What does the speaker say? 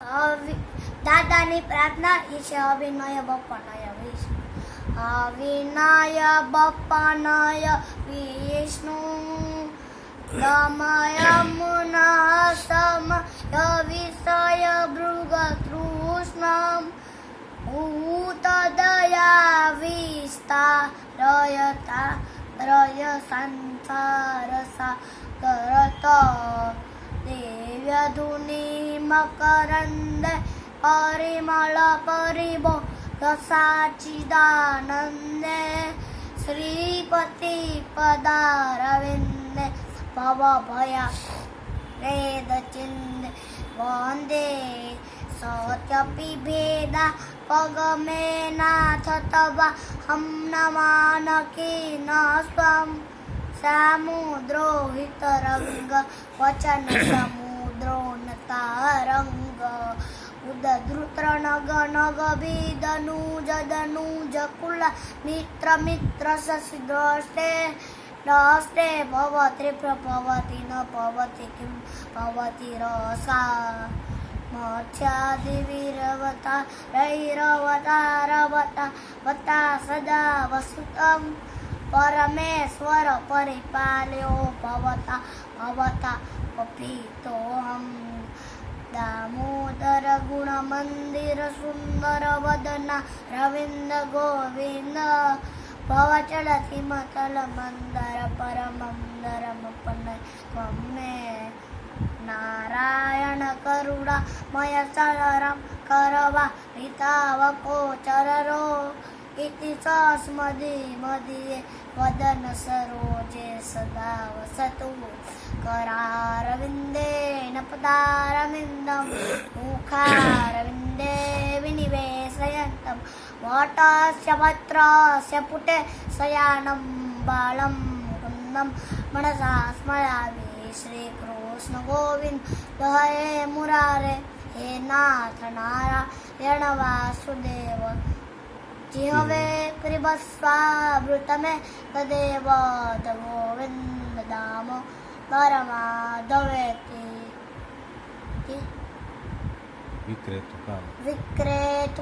દાદાની પ્રાર્થના એ છે અવિનય બપ્પાનય વિષ્ણુ, અવિનય બપ્પાનય વિષ્ણુ, દમય મુના સમય વિષય ભૃગ તૃષ્ણમ, ભૂતદયા વિસ્તારયતા રય સંસાર સાગરત, દિવ્યધુનિ મકરંદે પરિમળ પરિભો રસાચિદાનંદે, શ્રીપતિ પદારવિંદે ભવભયા વેદચિંદે, વંદે સત્યપિભેદા પગમે નાથ તવા હમ નમાનકીન સ્વમ, સમુદ્રો હિતરંગ વચન સમુદ્રો નતારંગ, ઉદધૃત્ર નગ નગ ભીદનુજ દનુજ કુલ મિત્ર મિત્ર શશી દ્રષ્ટે દ્રષ્ટે, ભવત્રે પ્રભવતી ન ભવતી કિમ ભવતી રસા, મત્સ્યાદિવિરવતા રૈરવતા રવતા વતા સદા વસુતમ, પરમેશ્વર પરિપાલ્યો ભવતા ભવતા પપિતોહમ, દામોદર ગુણ મંદિર સુંદર વદના રવિન્દ ગોવિંદ, ભવચલ હિમતલ મંદર પરમંદર મપનય ત્વમે, નારાયણ કરુણા મય સરરમ કરવા હિતાવકો ચરરો, ઇતિ સસ્મદી મદિયે વદન સરોજે સદા વસતુ, કરારવિંદે નપદારવિંદમ મુખારવિંદે વિનિવેશયંતમ, વટસ્ય પત્રસ્ય પુટે શયાનમ બાલમ કુંદમ, મનસા સ્મરામિ શ્રી કૃષ્ણ ગોવિંદ હરે મુરારે, હે નાથ નારાયણ વાસુદેવ, જીહવે પ્રિભસ્વાવૃતમે તદેવ ગોવિંદ દામો પરમાધવેતિ, વિક્રેતુ કામ વિક્રેતુ